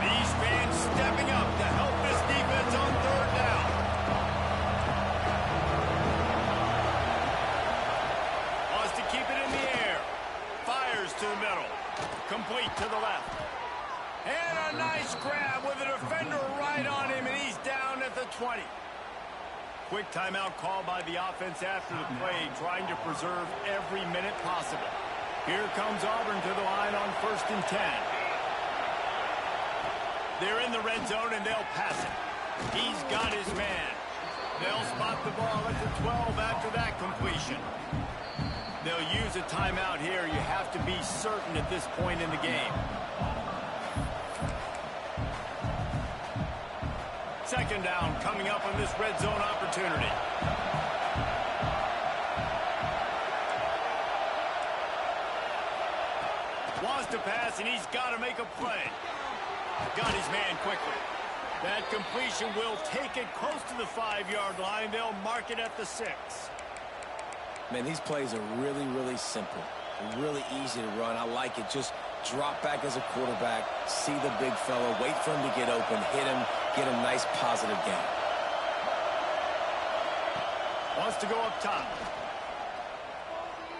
These fans stepping up to help this defense on third down. Complete to the left. And a nice grab with a defender right on him, and he's down at the 20. Quick timeout call by the offense after the play, trying to preserve every minute possible. Here comes Auburn to the line on 1st and 10. They're in the red zone, and they'll pass it. He's got his man. They'll spot the ball at the 12 after that completion. They'll use a timeout here. You have to be certain at this point in the game. Second down coming up on this red zone opportunity. Wants to pass, and he's got to make a play. Got his man quickly. That completion will take it close to the 5-yard line. They'll mark it at the 6. Man, these plays are really, really simple. Really easy to run. I like it. Just drop back as a quarterback, see the big fella, wait for him to get open, hit him, get a nice positive gain. Wants to go up top.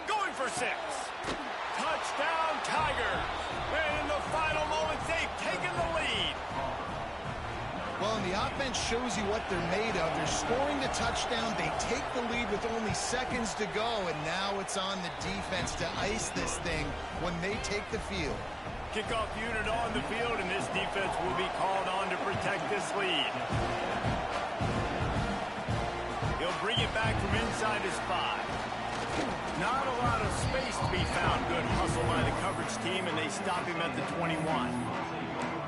Going for 6. Touchdown, Tigers. And in the final moments, they've taken the lead. Well, and the offense shows you what they're made of. They're scoring the touchdown. They take the lead with only seconds to go, and now it's on the defense to ice this thing when they take the field. Kickoff unit on the field, and this defense will be called on to protect this lead. He'll bring it back from inside his 5. Not a lot of space to be found. Good hustle by the coverage team, and they stop him at the 21.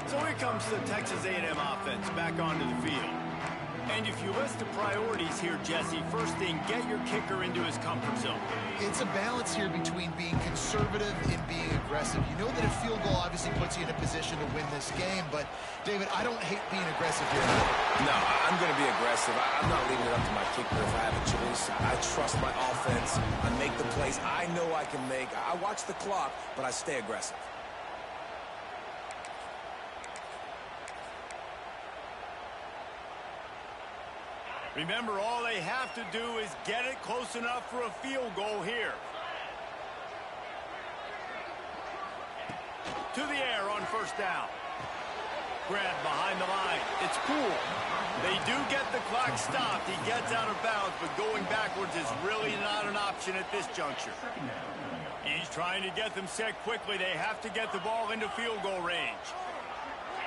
So here comes the Texas A&M offense back onto the field. And if you list the priorities here, Jesse, first thing, get your kicker into his comfort zone. It's a balance here between being conservative and being aggressive. You know that a field goal obviously puts you in a position to win this game, but, David, I don't hate being aggressive here. No, I'm going to be aggressive. I'm not leaving it up to my kicker if I have a choice. I trust my offense. I make the plays I know I can make. I watch the clock, but I stay aggressive. Remember, all they have to do is get it close enough for a field goal here. To the air on 1st down. Grab behind the line. It's cool. They do get the clock stopped. He gets out of bounds, but going backwards is really not an option at this juncture. He's trying to get them set quickly. They have to get the ball into field goal range.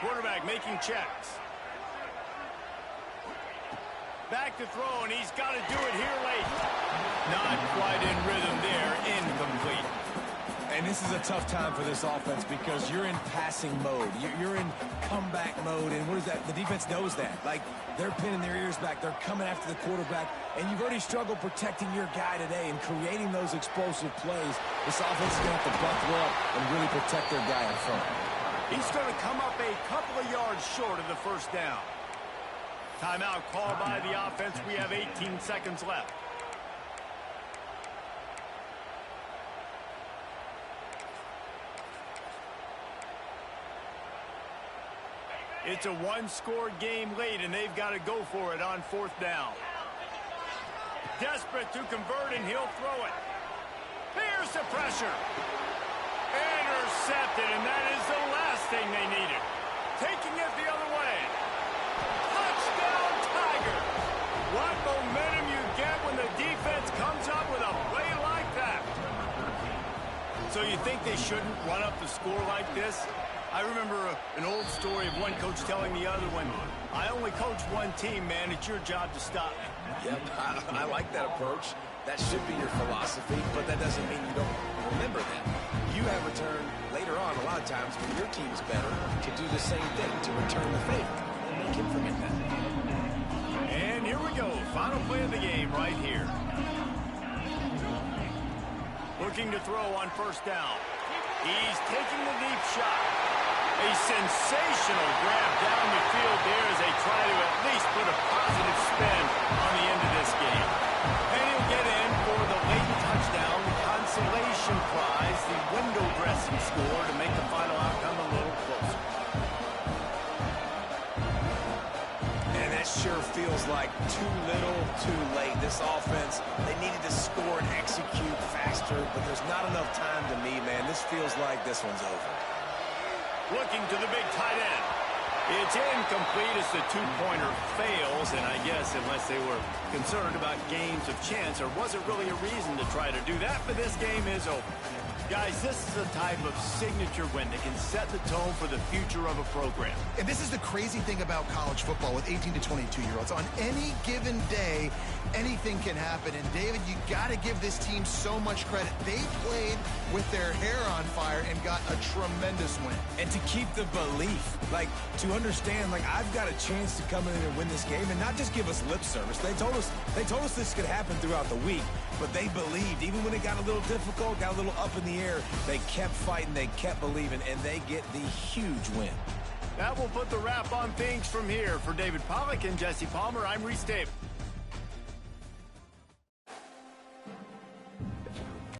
Quarterback making checks. Back to throw, and he's got to do it here late. Not quite in rhythm there. Incomplete. And this is a tough time for this offense because you're in passing mode. You're in comeback mode, and what is that? The defense knows that. Like, they're pinning their ears back. They're coming after the quarterback, and you've already struggled protecting your guy today and creating those explosive plays. This offense is going to have to buckle up and really protect their guy in front. He's going to come up a couple of yards short of the 1st down. Timeout called by the offense. We have 18 seconds left. It's a one-score game late, and they've got to go for it on 4th down. Desperate to convert, and he'll throw it. Here's the pressure. Intercepted, and that is the last thing they needed. Taking it the other way. Touchdown, Tiger. What momentum you get when the defense comes up with a play like that. So you think they shouldn't run up the score like this? I remember an old story of one coach telling the other one, I only coach one team, man. It's your job to stop me. Yep, I like that approach. That should be your philosophy, but that doesn't mean you don't remember that. You have a turn later on a lot of times when your team's better to do the same thing, to return the favor. And make him forget that. And here we go. Final play of the game right here. Looking to throw on 1st down. He's taking the deep shot. A sensational grab down the field there as they try to at least put a positive spin on the end of this game. And he'll get in for the late touchdown, the consolation prize, the window dressing score to make the final outcome a little closer. And that sure feels like too little, too late. This offense, they needed to score and execute faster, but there's not enough time to me, man. This feels like this one's over. Looking to the big tight end. It's incomplete as the two-pointer fails, and I guess unless they were concerned about games of chance, there wasn't really a reason to try to do that, but this game is over. Guys, this is a type of signature win that can set the tone for the future of a program. And this is the crazy thing about college football with 18 to 22-year-olds. On any given day, anything can happen. And, David, you got to give this team so much credit. They played with their hair on fire and got a tremendous win. And to keep the belief, like, to understand, like, I've got a chance to come in and win this game and not just give us lip service. They told us this could happen throughout the week, but they believed. Even when it got a little difficult, got a little up in the air, they kept fighting, they kept believing, and they get the huge win. That will put the wrap on things from here. For David Pollack and Jesse Palmer, I'm Reese Davis.